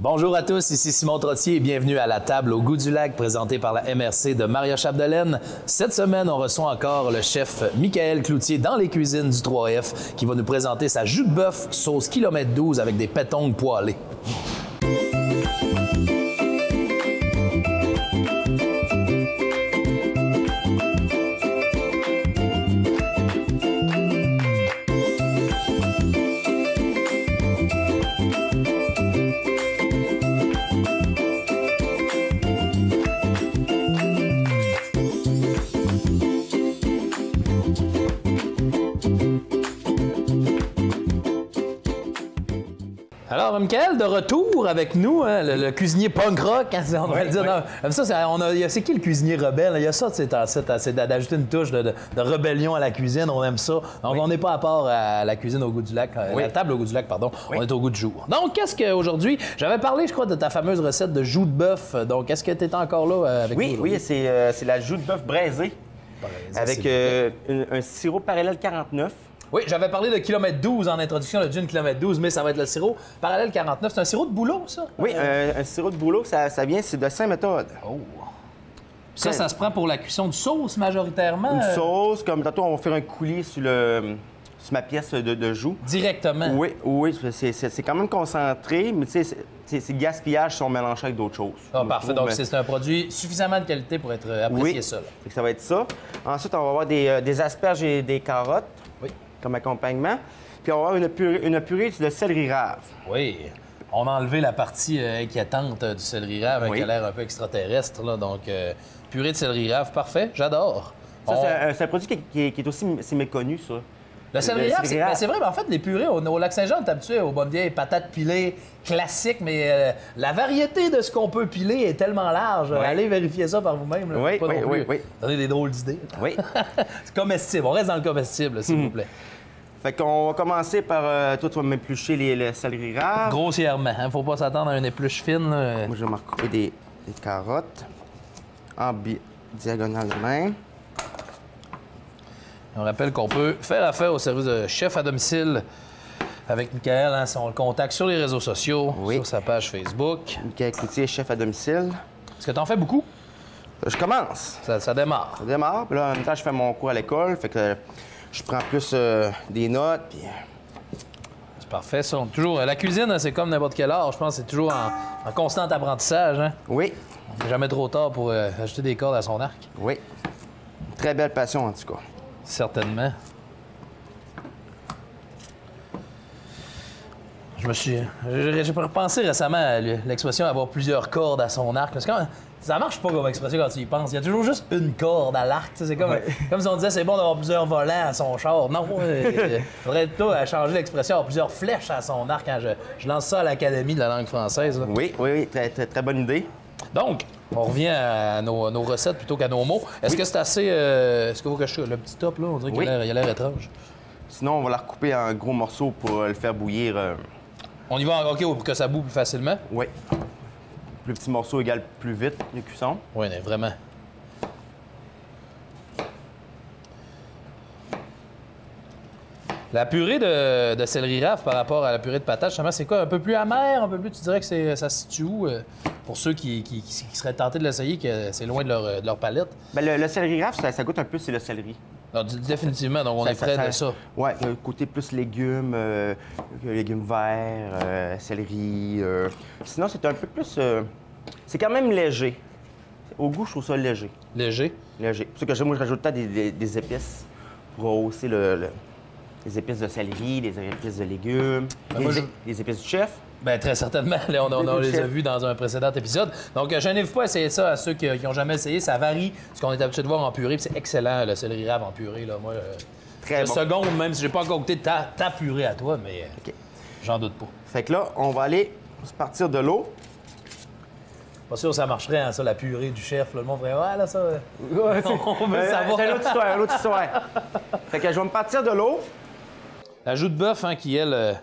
Bonjour à tous, ici Simon Trottier et bienvenue à la table au goût du lac présentée par la MRC de Maria Chapdelaine. Cette semaine, on reçoit encore le chef Michael Cloutier dans les cuisines du 3F qui va nous présenter sa joue de bœuf sauce kilomètre 12 avec des pétongues poêlées. Alors, Michael, de retour avec nous, hein, le cuisinier punk rock, hein, on va le dire. Non, ça, c'est qui le cuisinier rebelle? Il y a ça, c'est d'ajouter une touche de rébellion à la cuisine, on aime ça. Donc, on n'est pas à part à la cuisine au goût du lac, la table au goût du lac, pardon, on est au goût du jour. Donc, qu'est-ce qu'aujourd'hui, j'avais parlé, je crois, de ta fameuse recette de joue de bœuf. Donc, est-ce que tu es encore là avec nous? Oui, c'est la joue de bœuf braisée avec un sirop parallèle 49. Oui, j'avais parlé de kilomètre 12 en introduction, le gin kilomètre 12, mais ça va être le sirop parallèle 49. C'est un sirop de bouleau, ça? Oui, un sirop de bouleau, ça vient, c'est de Saint-Méthode. Oh! Ça se prend pour la cuisson de sauce majoritairement? Une sauce, comme tantôt, on va faire un coulis sur ma pièce de joue. Directement? Oui, c'est quand même concentré, mais tu sais, c'est gaspillage si on mélange avec d'autres choses. Ah, parfait. Donc, c'est un produit suffisamment de qualité pour être apprécié, ça. Oui, ça va être ça. Ensuite, on va avoir des asperges et des carottes. Oui. Comme accompagnement. Puis on va avoir une purée de céleri rave. Oui. On a enlevé la partie inquiétante du céleri rave qui a l'air un peu extraterrestre. Là. Donc, purée de céleri rave, parfait. J'adore. Ça, c'est un produit qui est aussi méconnu, ça. Le céleri rave, c'est vrai, mais en fait, les purées, au Lac-Saint-Jean, on est habitué aux bonnes vieilles patates pilées classiques, mais la variété de ce qu'on peut piler est tellement large. Oui. Allez vérifier ça par vous-même. Oui. Donnez des drôles d'idées. Oui. C'est comestible. On reste dans le comestible, s'il vous plaît. Fait qu'on va commencer par... toi, tu vas m'éplucher les céleri rave. Grossièrement. Il ne faut pas s'attendre à une épluche fine. Moi, je vais me recouper des carottes en diagonale de même. On rappelle qu'on peut faire affaire au service de chef à domicile avec Michael. Hein, on le contacte sur les réseaux sociaux, sur sa page Facebook. Michael Cloutier, chef à domicile. Est-ce que tu en fais beaucoup? Je commence. Ça démarre. Ça démarre. Puis là, en même temps, je fais mon cours à l'école. Fait que je prends plus des notes. Puis... C'est parfait, ça. Toujours, la cuisine, c'est comme n'importe quel art. Je pense que c'est toujours en constant apprentissage. Hein? Oui. On n'est jamais trop tard pour ajouter des cordes à son arc. Oui. Une très belle passion, en tout cas. Certainement. J'ai repensé récemment à l'expression avoir plusieurs cordes à son arc. Parce que ça marche pas comme expression quand tu y penses. Il y a toujours juste une corde à l'arc. C'est comme si on disait c'est bon d'avoir plusieurs volants à son char. Non, il faudrait plutôt changer l'expression, avoir plusieurs flèches à son arc quand je lance ça à l'Académie de la langue française. Là. Oui, très bonne idée. Donc, on revient à nos recettes plutôt qu'à nos mots. Est-ce que c'est assez... Est-ce que vous cachez le petit top, là? On dirait qu'il a l'air étrange. Sinon, on va la recouper en gros morceaux pour le faire bouillir. On y va en pour que ça boue plus facilement? Oui. Plus petits morceaux égale plus vite les cuissons. Oui, vraiment. La purée de céleri rave par rapport à la purée de patate, justement, c'est quoi? Un peu plus amer? Un peu plus, tu dirais que ça se situe où? Pour ceux qui seraient tentés de l'essayer, que c'est loin de leur palette. Bien, le céleri rave, ça goûte un peu, c'est le céleri. Alors, définitivement, donc on est près de ça. Oui, le côté plus légumes, légumes verts, céleri. Sinon, c'est un peu plus... c'est quand même léger. Au goût, je trouve ça léger. Léger? Léger. C'est pour ça que moi, je rajoute des épices pour rehausser les épices de céleri, les épices de légumes, les épices du chef. Bien, très certainement. Là, on les a vus dans un précédent épisode. Donc, je n'invite pas à essayer ça à ceux qui n'ont jamais essayé. Ça varie ce qu'on est habitué de voir en purée. C'est excellent, le céleri rave en purée. Là. Moi, très bon. Seconde, même si j'ai pas encore goûté ta purée à toi, mais j'en doute pas. Fait que là, on va aller partir de l'eau. Pas sûr que ça marcherait, hein, ça, la purée du chef. Là. Le monde ferait, ouais, là, ça... on veut savoir. C'est une autre histoire, Fait que je vais me partir de l'eau. La joue de bœuf, hein, qui, elle...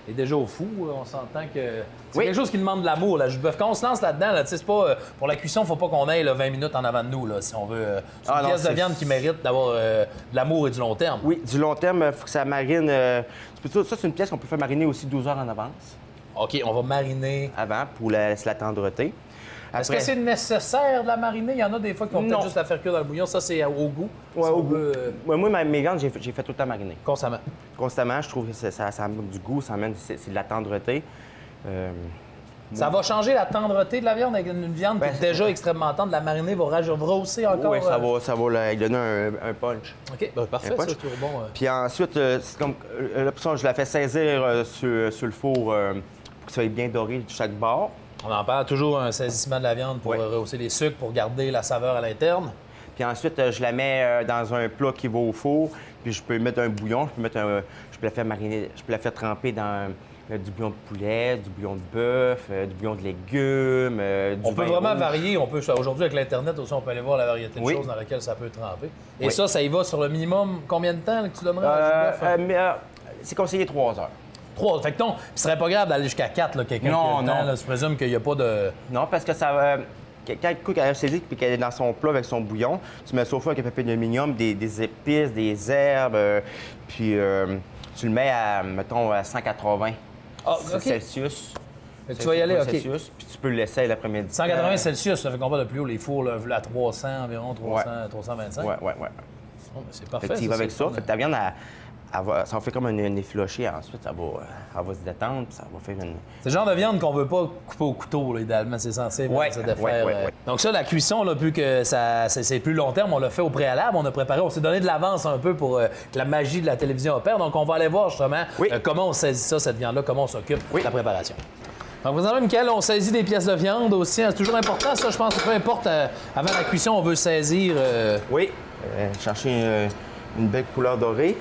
est déjà au fou, on s'entend que... C'est quelque chose qui demande de l'amour, la joue de bœuf. Quand on se lance là-dedans, là, c'est pas... pour la cuisson, faut pas qu'on aille 20 minutes en avant de nous, là, si on veut... c'est une pièce de viande qui mérite d'avoir de l'amour et du long terme. Oui, du long terme, il faut que ça marine... Ça, c'est une pièce qu'on peut faire mariner aussi 12 heures en avance. OK, on va mariner. avant pour la tendreté. Est-ce Après- que c'est nécessaire de la mariner? Il y en a des fois qui vont Non. peut-être juste la faire cuire dans le bouillon. Ça, c'est au goût. Ouais, Si au on goût. veut, Ouais, moi, mes viandes, j'ai fait tout le temps mariner. constamment. Constamment, je trouve que ça amène du goût, c'est de la tendreté. Ça va changer la tendreté de la viande avec une viande qui Ben, est déjà extrêmement tendre. La mariner va rehausser encore. Oui, ça va lui donner un punch. OK, ben, parfait, Un ça, punch. c'est toujours bon. Puis ensuite, c'est comme l'option, je la fais saisir sur le four pour que ça soit bien doré de chaque bord. On en parle toujours, un saisissement de la viande pour Ouais. rehausser les sucres, pour garder la saveur à l'interne. Puis ensuite, je la mets dans un plat qui va au four. Puis je peux mettre un bouillon, je peux la faire mariner, je peux la faire tremper dans du bouillon de poulet, du bouillon de bœuf, du bouillon de légumes, du On peut vin vraiment rouge. varier. Aujourd'hui, avec l'Internet aussi, on peut aller voir la variété de Oui. choses dans lesquelles ça peut tremper. Et Oui. ça y va sur le minimum. Combien de temps là, que tu donnerais à du bœuf? C'est conseillé 3 heures. 3. Fait que non, ce serait pas grave d'aller jusqu'à 4, quelqu'un Non, qui a le temps, non. là, je présume qu'il n'y a pas de... Non, parce que ça va. Quand elle cook à saisie puis qu'elle est dans son plat avec son bouillon, tu mets ça au feu avec un papier d'aluminium, des épices, des herbes, puis tu le mets à, mettons, à 180 Ah, OK. Celsius. Fait que tu vas y aller, OK. Celsius, puis tu peux le laisser l'après-midi. 180 Celsius, ça fait qu'on va de plus haut, les fours là, à 300 environ, 300, 325. Ouais. Bon, ben, c'est parfait. Fait que tu y vas avec c'est ça. le fun, Fait que ta viande, ça va faire comme un effiloché. Ensuite, elle va se détendre, puis ça va faire une. C'est le genre de viande qu'on veut pas couper au couteau, là, idéalement. C'est censé Ouais, se défaire. ouais. Donc ça, la cuisson, là, plus que c'est plus long terme, on l'a fait au préalable. On a préparé, on s'est donné de l'avance un peu pour que la magie de la télévision opère. Donc on va aller voir justement Oui. comment on saisit ça, cette viande-là, comment on s'occupe Oui. de la préparation. Donc, présentement, Michael, on saisit des pièces de viande aussi. Hein. C'est toujours important, ça, je pense. Peu importe, avant la cuisson, on veut saisir... Oui. Chercher une belle couleur dorée.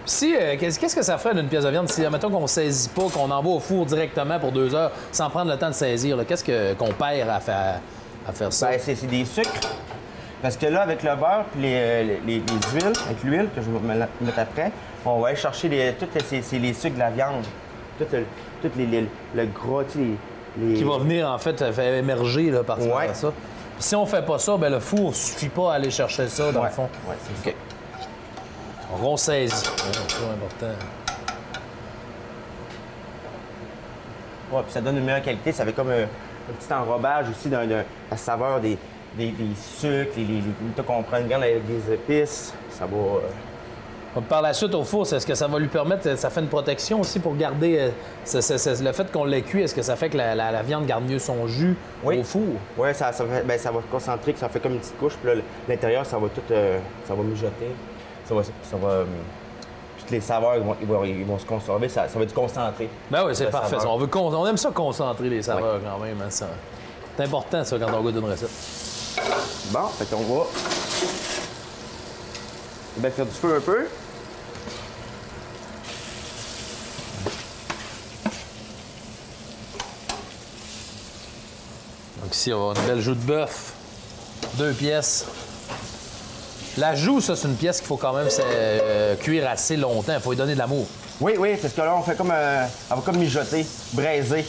Si, qu'est-ce que ça ferait d'une pièce de viande si, admettons qu'on saisit pas, qu'on envoie au four directement pour 2 heures sans prendre le temps de saisir? là? Qu'est-ce qu'on perd à faire ça? Ben, c'est des sucres. Parce que là, avec le beurre puis les huiles, avec l'huile que je vais mettre après, on va aller chercher les sucres de la viande. Tout le gras, tu sais, les... Qui va venir, en fait, faire émerger là, par Ouais. ça. Puis si on fait pas ça, ben le four suffit pas à aller chercher ça, dans Ouais, le fond. ouais, c'est OK. On saisit. C'est toujours important. ça. Ouais, puis ça donne une meilleure qualité. Ça fait comme un petit enrobage aussi de la saveur des sucres, tu comprends une viande avec des épices. Ça va... Donc, par la suite, au four, est-ce que ça va lui permettre, ça fait une protection aussi pour garder, le fait qu'on l'ait cuit, est-ce que ça fait que la viande garde mieux son jus Oui. au four? Oui, ça va concentrer, ça fait comme une petite couche, puis là, l'intérieur, ça va tout, ça va mijoter. Toutes les saveurs, ils vont se conserver, ça va être concentré. Ben oui, c'est La parfait. saveur. On aime ça concentrer les saveurs quand même. Hein, ça. C'est important, ça, quand on goûte une recette. Bon, fait qu'on va faire du feu un peu. Donc ici, on va avoir une belle joue de bœuf. 2 pièces. La joue, ça, c'est une pièce qu'il faut quand même cuire assez longtemps. Il faut lui donner de l'amour. Oui, parce que là, on fait comme... elle va comme mijoter, braiser.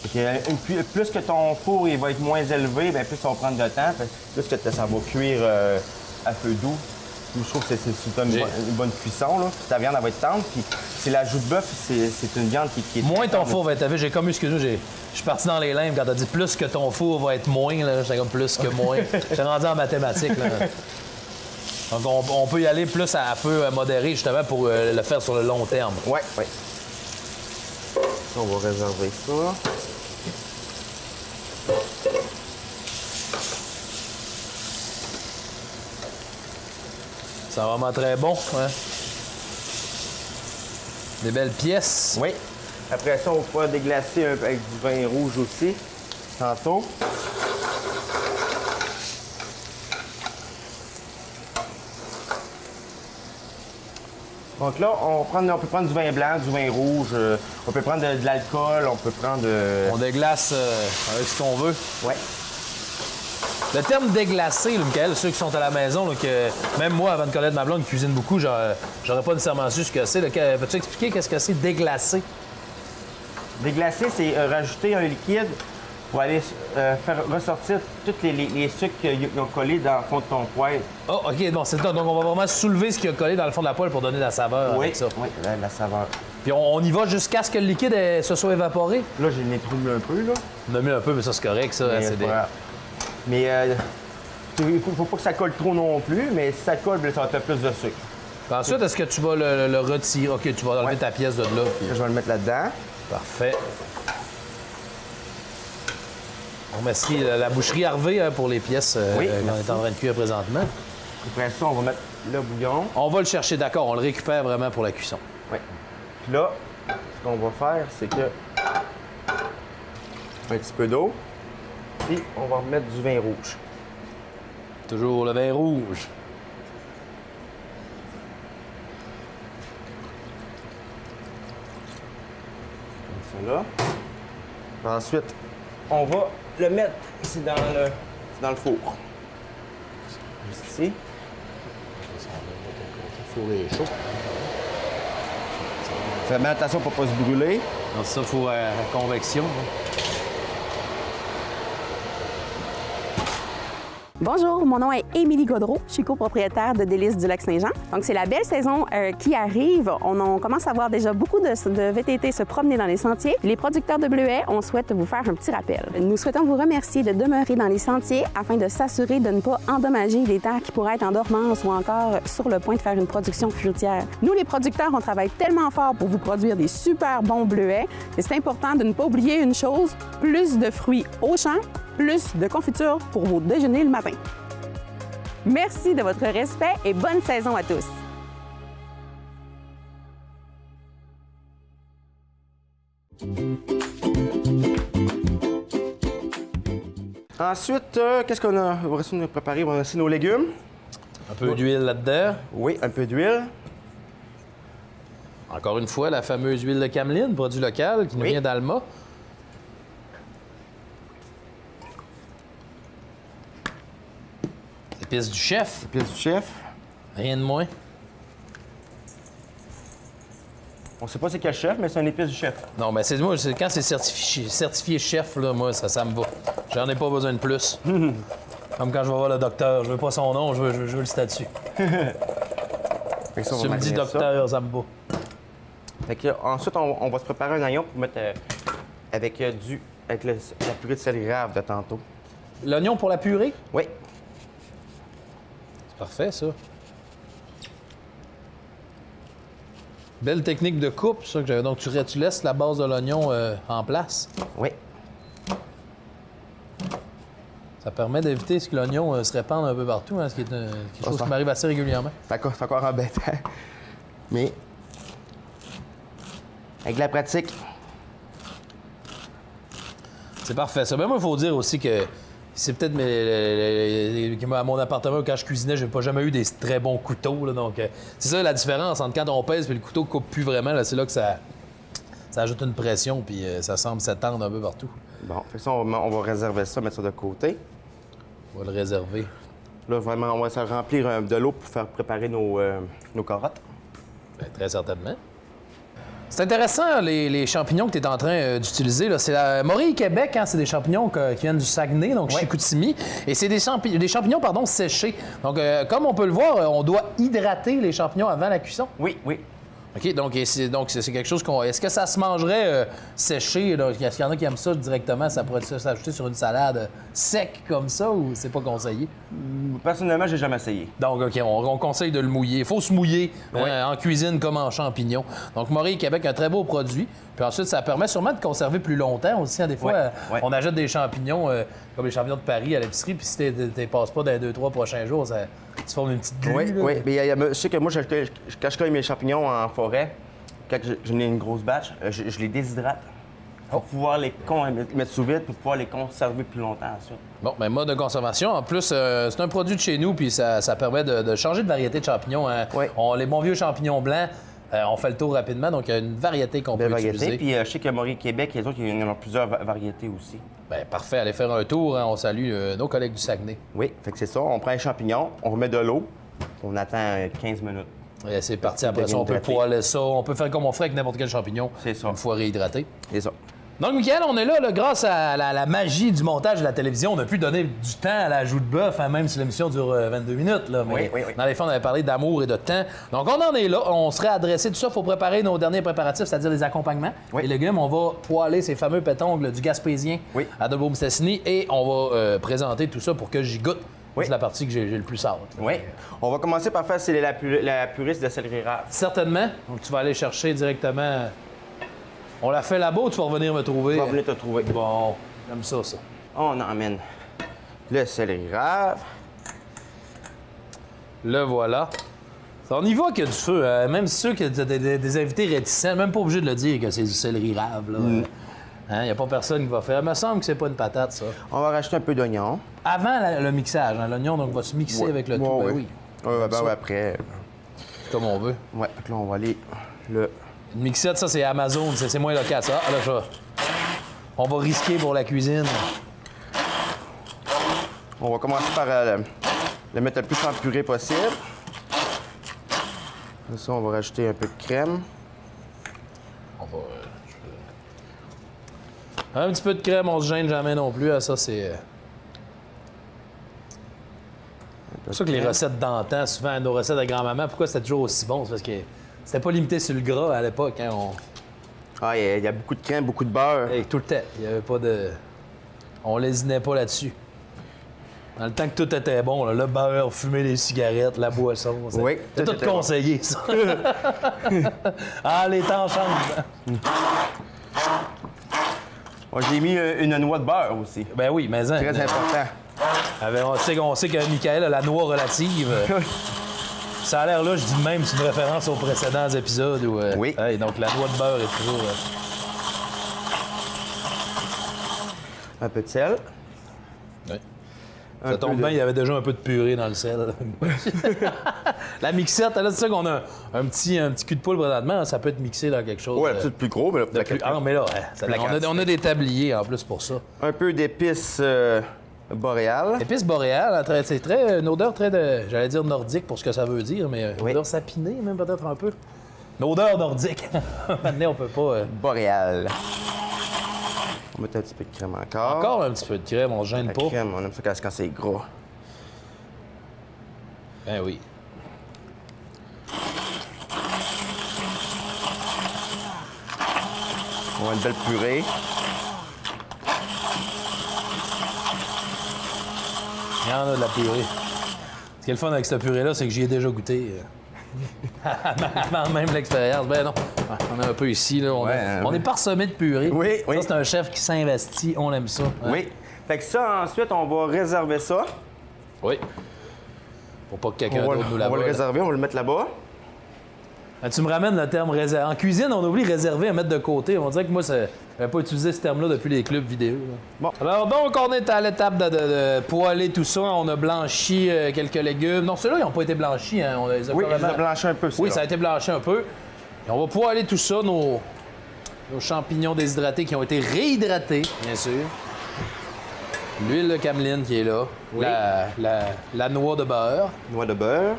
Fait que, plus que ton four il va être moins élevé, bien, plus ça va prendre de temps. Fait que plus que ça va cuire à feu doux. Je trouve que c'est une bonne cuisson. Là. Ta viande, elle va être tendre. Puis c'est la joue de bœuf, c'est une viande qui est... Moins ton four va être élevé. J'ai comme, excuse-moi, je suis parti dans les limbes quand t'as dit plus que ton four va être moins. J'étais comme plus que moins. J'étais rendu en mathématiques. Là. Donc, on peut y aller plus à feu modéré, justement, pour le faire sur le long terme. Oui. On va réserver ça. C'est vraiment très bon. Hein? Des belles pièces. Oui. Après ça, on va déglacer avec du vin rouge aussi, tantôt. Donc là, on peut prendre du vin blanc, du vin rouge, on peut prendre de l'alcool, on peut prendre... On déglace avec ce qu'on veut. Ouais. Le terme déglacer, là, Michael, ceux qui sont à la maison, là, que même moi, avant de connaître ma blonde, qui cuisine beaucoup, j'aurais pas nécessairement su ce que c'est. Peux-tu expliquer qu'est-ce que c'est déglacer? Déglacer, c'est rajouter un liquide pour aller faire ressortir tous les sucres qui ont collé dans le fond de ton poêle. Oh, OK, bon, c'est ça. Donc, on va vraiment soulever ce qui a collé dans le fond de la poêle pour donner de la saveur Oui, avec ça. oui, la saveur. Puis on y va jusqu'à ce que le liquide se soit évaporé. Là, j'ai les troubles un peu, là. On a mis un peu, mais ça, c'est correct, ça. Mais, C'est des... mais il faut pas que ça colle trop non plus, mais si ça colle, ça va te faire plus de sucre. Puis ensuite, est-ce que tu vas le retirer? OK, tu vas enlever ta pièce de là. Puis... Je vais le mettre là-dedans. Parfait. On remercie la boucherie Harvey pour les pièces qu'on est en train de cuire présentement. Après ça, on va mettre le bouillon. On va le chercher, d'accord. On le récupère vraiment pour la cuisson. Oui. Puis là, ce qu'on va faire, c'est que un petit peu d'eau, puis on va remettre du vin rouge. Toujours le vin rouge. Comme ça là. Ensuite, on va le mettre ici dans le four. Juste ici. Le four est chaud. Fais bien attention pour ne pas se brûler. Donc ça, il faut la convection. Bonjour, mon nom est Émilie Gaudreau. Je suis copropriétaire de Délices du Lac-Saint-Jean. Donc, c'est la belle saison qui arrive. On commence à voir déjà beaucoup de VTT se promener dans les sentiers. Les producteurs de bleuets, on souhaite vous faire un petit rappel. Nous souhaitons vous remercier de demeurer dans les sentiers afin de s'assurer de ne pas endommager des terres qui pourraient être en dormance ou encore sur le point de faire une production fruitière. Nous, les producteurs, on travaille tellement fort pour vous produire des super bons bleuets et c'est important de ne pas oublier une chose, plus de fruits au champ, plus de confiture pour vos déjeuners le matin. Merci de votre respect et bonne saison à tous! Ensuite, qu'est-ce qu'on a? On va essayer de préparer. On va laisser nos légumes. Un peu d'huile là-dedans. Oui, un peu d'huile. Encore une fois, la fameuse huile de cameline, produit local, qui nous vient d'Alma. Épices du chef. Épices du chef. Rien de moins. On sait pas c'est quel chef, mais c'est un épice du chef. Non, mais c'est moi, quand c'est certifié chef, là, moi, ça me va. J'en ai pas besoin de plus. Comme quand je vais voir le docteur, je veux pas son nom, je veux le statut. Ça, tu me dis docteur, ça me va. Fait que, ensuite, on va se préparer un oignon pour mettre avec la purée de sel grave de tantôt. L'oignon pour la purée? Oui. C'est parfait, ça. Belle technique de coupe, ça. Donc, tu laisses la base de l'oignon en place. Oui. Ça permet d'éviter que l'oignon se répande un peu partout, hein, ce qui est quelque chose qui m'arrive assez régulièrement. C'est encore embêtant. Mais avec la pratique. C'est parfait, ça. Mais moi, il faut dire aussi que c'est peut-être à mon appartement, quand je cuisinais, j'ai pas jamais eu des très bons couteaux. Là, donc, c'est ça la différence entre quand on pèse et le couteau ne coupe plus vraiment. Là, c'est là que ça ajoute une pression puis ça semble s'étendre un peu partout. Bon, fait que ça, on va réserver ça, mettre ça de côté. On va le réserver. Là, vraiment, on va se remplir de l'eau pour faire préparer nos carottes. Bien, très certainement. C'est intéressant, les champignons que tu es en train d'utiliser. Là. C'est la Morille Québec, hein? C'est des champignons qui viennent du Saguenay, donc chez Chicoutimi. Et c'est des champignons séchés. Donc, comme on peut le voir, on doit hydrater les champignons avant la cuisson. Oui. OK, donc c'est quelque chose qu'on... Est-ce que ça se mangerait séché? Est-ce qu'il y en a qui aiment ça directement? Ça pourrait s'ajouter sur une salade sec comme ça ou c'est pas conseillé? Personnellement, j'ai jamais essayé. Donc, OK, on conseille de le mouiller. Il faut se mouiller en cuisine comme en champignons. Donc, Morille Québec, un très beau produit. Puis ensuite, ça permet sûrement de conserver plus longtemps aussi. Hein. Des fois, on achète des champignons comme les champignons de Paris à l'épicerie, puis si tu ne passes pas dans les 2-3 prochains jours, ça se forme une petite glu. Oui. Mais je sais que moi, quand je cueille mes champignons en forêt, quand j'en ai une grosse batch, je les déshydrate pour pouvoir les mettre sous vide, pour pouvoir les conserver plus longtemps ensuite. Bon, bien, mode de conservation. En plus, c'est un produit de chez nous, puis ça permet de changer de variété de champignons. Hein. Les bons vieux champignons blancs, on fait le tour rapidement, donc il y a une variété qu'on peut utiliser. Puis je sais que Morille Québec, les autres, ils en ont plusieurs variétés aussi. Bien, parfait. Allez faire un tour. Hein. On salue nos collègues du Saguenay. Oui, fait que c'est ça. On prend un champignon, on remet de l'eau, on attend 15 minutes. Et c'est parti. Après ça, on peut poêler ça. On peut faire comme on ferait avec n'importe quel champignon. C'est ça. Une fois réhydraté. C'est ça. Donc, Michael, on est là, grâce à la magie du montage de la télévision. On a pu donner du temps à la joue de bœuf, hein, même si l'émission dure 22 minutes. Là, mais Oui. dans les fonds, on avait parlé d'amour et de temps. Donc, on en est là. On serait adressé tout ça. Il faut préparer nos derniers préparatifs, c'est-à-dire les accompagnements. Oui. Les légumes, on va poêler ces fameux pétongles du Gaspésien à Dolbeau-Mistassini et on va présenter tout ça pour que j'y goûte. Oui. C'est la partie que j'ai le plus hâte. Oui. On va commencer par faire la purée de céleri rave. Certainement. Donc, tu vas aller chercher directement... On l'a fait là-bas ou tu vas revenir me trouver? On va venir te trouver. Bon, j'aime ça. On emmène le céleri rave. Le voilà. On y voit qu'il y a du feu. Hein? Même ceux qui ont des invités réticents, même pas obligé de le dire que c'est du céleri rave. Là. Il n'y a pas personne qui va faire. Il me semble que c'est pas une patate, ça. On va rajouter un peu d'oignon. Avant le mixage, hein, l'oignon donc va se mixer avec le tout. Ben oui. Après. Comme on veut. Ouais, donc là, on va aller le... Une mixette, ça, c'est Amazon. C'est moins local, ça. Ah, là, on va risquer pour la cuisine. On va commencer par le mettre le plus en purée possible. Comme ça, on va rajouter un peu de crème. On va... Un petit peu de crème, on se gêne jamais non plus. Ça, c'est... C'est pour ça que les recettes d'antan, souvent, nos recettes de grand-maman, pourquoi c'était toujours aussi bon? C'est parce que c'était pas limité sur le gras à l'époque. Hein? Ah, il y a beaucoup de crème, beaucoup de beurre. Hey, tout le temps. Il y avait pas de... On lésinait pas là-dessus. Dans le temps que tout était bon, là, le beurre, fumer les cigarettes, la boisson. Oui, c'est tout conseillé, ça. Ah, les temps changent. J'ai mis une noix de beurre aussi. Ben oui, mais... Très important. On sait que Michael a la noix relative. Ça a l'air là, je dis même, c'est une référence aux précédents épisodes. Où, oui. Donc la noix de beurre est toujours... Un peu de sel. Oui. Ça tombe bien, il y avait déjà un peu de purée dans le sel. La mixette, là, c'est ça qu'on a un petit cul de poule présentement, ça peut être mixé dans quelque chose. Oui, un petit peu plus gros, mais là, Ah non, mais là, on a des tabliers en plus pour ça. Un peu d'épices boréales. Épices boréales, c'est très une odeur très, j'allais dire nordique pour ce que ça veut dire, mais une odeur sapinée même peut-être un peu. Une odeur nordique. Maintenant, on peut pas... Boréales. On va mettre un petit peu de crème encore. Encore un petit peu de crème, on se gêne La pas. crème, on aime ça quand c'est gras. Ben oui. On a une belle purée. Il y en a de la purée. Ce qui est le fun avec cette purée-là, c'est que j'y ai déjà goûté. Avant même l'expérience. Ben non, on est un peu ici. Là. On est parsemé de purée. Oui, oui. Ça, c'est un chef qui s'investit. On aime ça. Hein? Oui. Fait que ça, ensuite, on va réserver ça. Oui. Pour pas que quelqu'un d'autre nous la On va le réserver, on va le mettre là-bas. Ah, tu me ramènes le terme réservé. En cuisine, on oublie réserver à mettre de côté. On dirait que moi, je n'avais pas utilisé ce terme-là depuis les clubs vidéo. Là. Bon. Alors, donc, on est à l'étape de poêler tout ça. On a blanchi quelques légumes. Non, ceux-là, ils n'ont pas été blanchis. Hein. On les a Oui, carrément... ils ont blanchi un peu. Oui, ça a été blanchi un peu. Et on va poêler tout ça, nos champignons déshydratés qui ont été réhydratés, bien sûr. L'huile de cameline qui est là. Oui. La noix de beurre. Noix de beurre.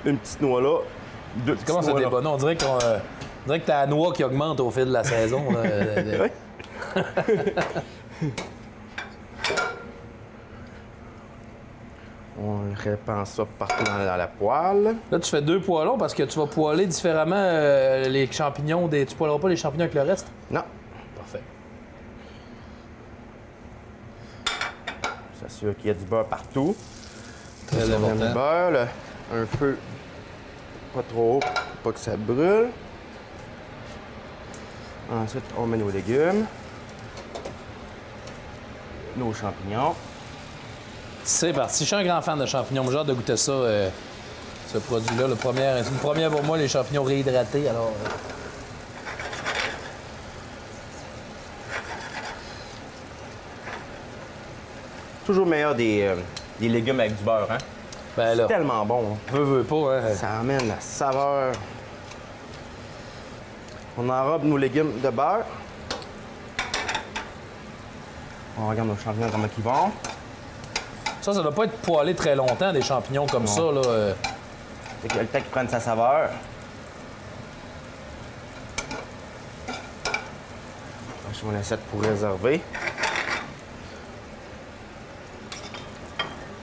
Une petite noix là. Deux petites Comment ça noix là. débat? Non, on dirait que t'as la noix qui augmente au fil de la saison. Là. On répand ça partout dans la poêle. Là, tu fais 2 poêlons parce que tu vas poêler différemment les champignons. Tu poêleras pas les champignons avec le reste? Non. Parfait. S'assure qu'il y a du beurre partout. Très On met important. le beurre, un feu pas trop haut pour pas que ça brûle. Ensuite, on met nos légumes. Nos champignons. C'est parti. Je suis un grand fan de champignons. J'ai hâte de goûter ça, ce produit-là. C'est une première pour moi, les champignons réhydratés. Alors, Toujours meilleur des légumes avec du beurre, hein? ben là, Tellement bon. veux pas, hein? Ça amène la saveur. On enrobe nos légumes de beurre. On regarde nos champignons comment ils vont. Ça doit pas être poêlé très longtemps, des champignons comme ça, là. Fait que le temps qu'il prenne sa saveur. Je vais mon assiette pour réserver.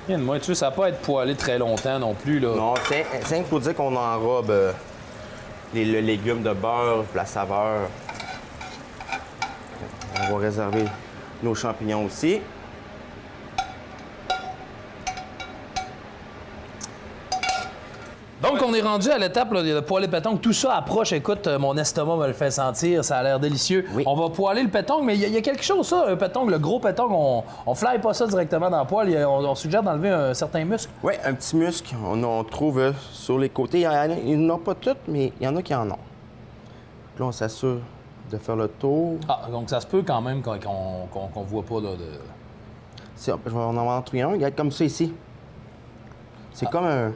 Moi, tu sais, ça va pas être poêlé très longtemps non plus, là. Non, c'est pour dire qu'on enrobe le légume de beurre, la saveur. On va réserver nos champignons aussi. Donc, on est rendu à l'étape là, de poêler le pétanque. Tout ça approche. Écoute, mon estomac me le fait sentir. Ça a l'air délicieux. Oui. On va poêler le pétanque, mais il y a quelque chose, ça, un pétanque, le gros pétanque, on fly pas ça directement dans le poêle. On suggère d'enlever un certain muscle. Oui, un petit muscle. On trouve sur les côtés. Ils n'en ont pas toutes, mais il y en a qui en ont. Là, on s'assure de faire le tour. Ah, donc ça se peut quand même qu'on voit pas, là, de... Je vais en avoir trouvé un. Regarde comme ça ici. C'est comme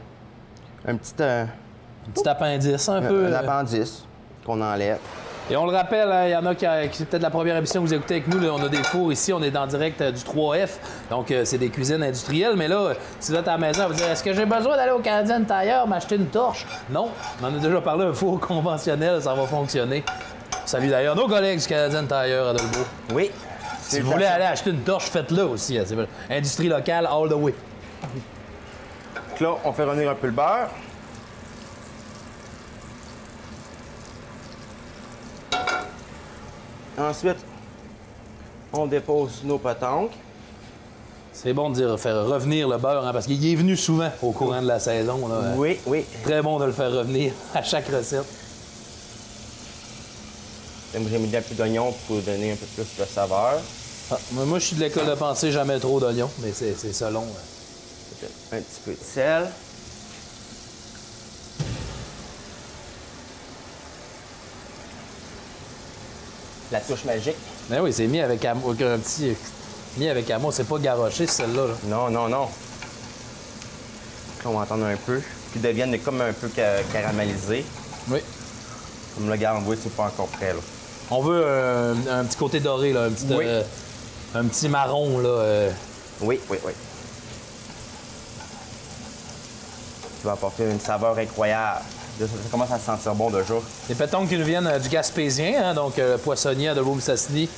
un petit... Un petit appendice, un peu. Un appendice qu'on enlève. Et on le rappelle, il y en a qui c'est peut-être la première émission que vous écoutez avec nous. Là, on a des fours ici, on est en direct du 3F. Donc, c'est des cuisines industrielles. Mais là, si vous êtes à la maison, vous dire est-ce que j'ai besoin d'aller au Canadian Tire m'acheter une torche? Non, on en a déjà parlé, un four conventionnel, ça va fonctionner. Salut d'ailleurs nos collègues du Canadian Tire à Dolbeau. Oui. Si vous voulez aller acheter une torche, faites-le aussi. Hein, industrie locale, all the way. Donc là, on fait revenir un peu le beurre. Ensuite, on dépose nos pétanques. C'est bon de dire faire revenir le beurre, hein, parce qu'il est venu souvent au courant de la saison. Là. Oui, oui. Très bon de le faire revenir à chaque recette. J'ai mis un peu d'oignon pour donner un peu plus de saveur. Ah, moi, je suis de l'école de pensée, jamais trop d'oignons, mais c'est selon. Un petit peu de sel. La touche magique. Mais oui, c'est mis avec amour, un petit... Mis avec amour, c'est pas garoché, celle-là. Là. Non, non, non. Là, on va entendre un peu. Puis deviennent comme un peu caramélisés. Oui. Comme le gars, on voit, c'est pas encore prêt, là. On veut un petit côté doré, là, Oui. Un petit marron, là. Oui, oui, oui. Ça va apporter une saveur incroyable. Ça commence à se sentir bon déjà. Les pétanques qui nous viennent du Gaspésien, hein, donc le poissonnier à Dolbeau-Mistassini.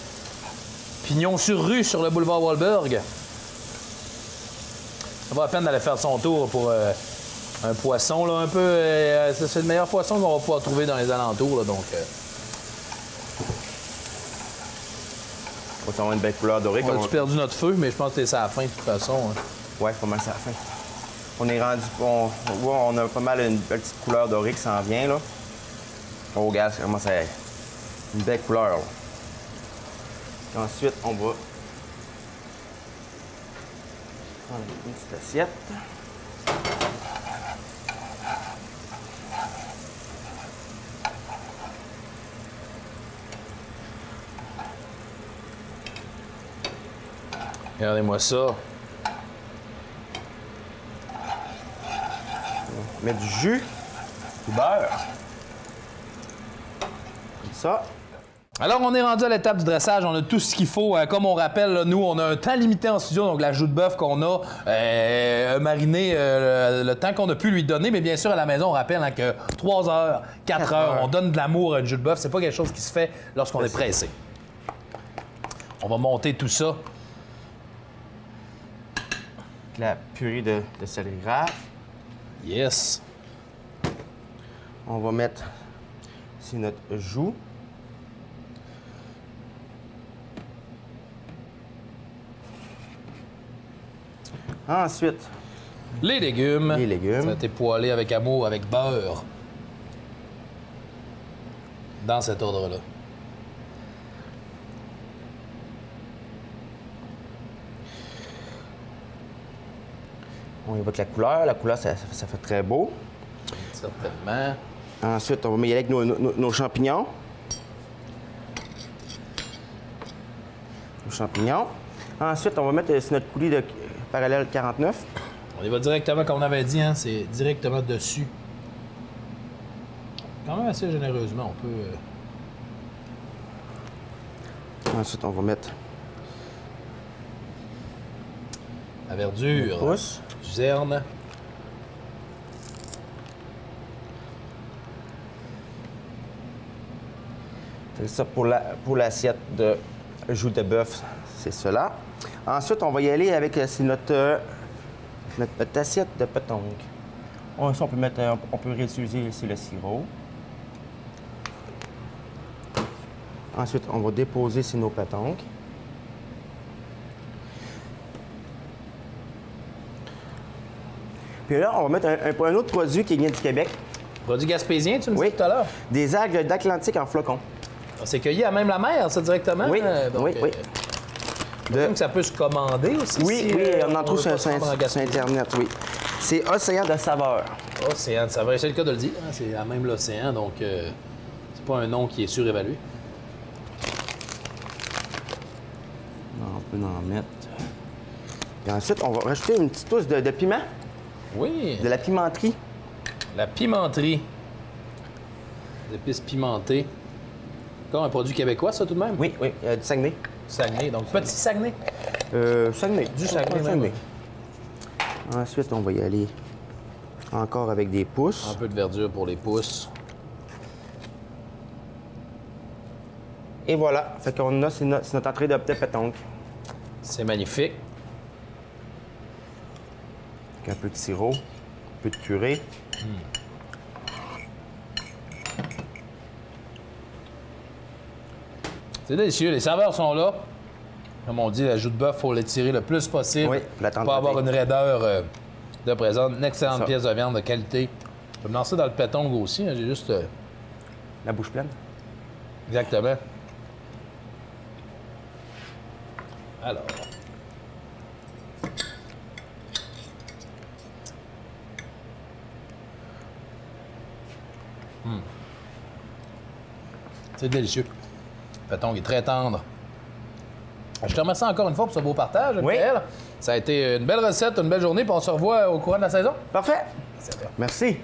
Pignon sur rue sur le boulevard Wahlberg. Ça va à peine d'aller faire son tour pour un poisson, là, un peu... c'est le meilleur poisson qu'on va pouvoir trouver dans les alentours, là, donc... On va avoir une belle couleur dorée. On a perdu notre feu, mais je pense que c'est à la fin, de toute façon. Hein. Ouais, pas mal, c'est à la fin. On est rendu... On voit, on a pas mal une petite couleur dorée qui s'en vient, là. Oh, regarde, ça commence à être une belle couleur, là. Puis ensuite, on va prendre une petite assiette. Regardez-moi ça. On met du jus, du beurre. Comme ça. Alors, on est rendu à l'étape du dressage. On a tout ce qu'il faut. Comme on rappelle, là, nous, on a un temps limité en studio. Donc, la joue de bœuf qu'on a mariné le temps qu'on a pu lui donner. Mais bien sûr, à la maison, on rappelle hein, que 3 heures, 4 heures, on donne de l'amour à une joue de bœuf. C'est pas quelque chose qui se fait lorsqu'on est pressé. On va monter tout ça. La purée de céleri rave. Yes. On va mettre ici notre joue. Ensuite, Les légumes. les légumes. Ça a été poêlé avec amour, avec beurre. Dans cet ordre-là. On y va avec la couleur. La couleur, ça fait très beau. Certainement. Ensuite, on va y aller avec nos champignons. Nos champignons. Ensuite, on va mettre sur notre coulis de parallèle 49. On y va directement, comme on avait dit, hein, c'est directement dessus. Quand même assez généreusement, on peut... Ensuite, on va mettre la verdure. pouce. Luzerne. C'est ça pour l'assiette de joues de bœuf, c'est cela. Ensuite, on va y aller avec notre assiette de pétanque. On peut réutiliser ici le sirop. Ensuite, on va déposer sur nos pétanques. Puis là, on va mettre un autre produit qui vient du Québec. Produit gaspésien, tu me disais tout à l'heure? Des algues d'Atlantique en flocons. C'est cueilli à même la mer, ça, directement? Oui, Donc, oui. Donc, ça peut se commander aussi? Oui, on en trouve sur Internet, oui. C'est Océan de saveur. Océan de saveur, c'est le cas de le dire. Hein? C'est à même l'océan, donc c'est pas un nom qui est surévalué. On peut en mettre. Et ensuite, on va rajouter une petite touche de piment. Oui. De la pimenterie. La pimenterie. Des épices pimentées. Encore un produit québécois, ça, tout de même? Oui, du Saguenay. Saguenay, donc petit Saguenay. Saguenay. Du Saguenay. Ensuite, on va y aller encore avec des pousses. Un peu de verdure pour les pousses. Et voilà. Fait qu'on a, c'est notre entrée de pétanque. C'est magnifique. Avec un peu de sirop, un peu de purée. C'est délicieux. Les saveurs sont là. Comme on dit, la joue de bœuf, il faut l'étirer le plus possible. Oui, pour avoir une raideur de présente. Une excellente Ça. pièce de viande de qualité. Je vais me lancer dans le pétanque aussi. Hein. J'ai juste... La bouche pleine. Exactement. Alors... C'est délicieux. Le pétanque est très tendre. Je te remercie encore une fois pour ce beau partage, Oui. Michael. Ça a été une belle recette, une belle journée, puis on se revoit au courant de la saison. Parfait. Merci.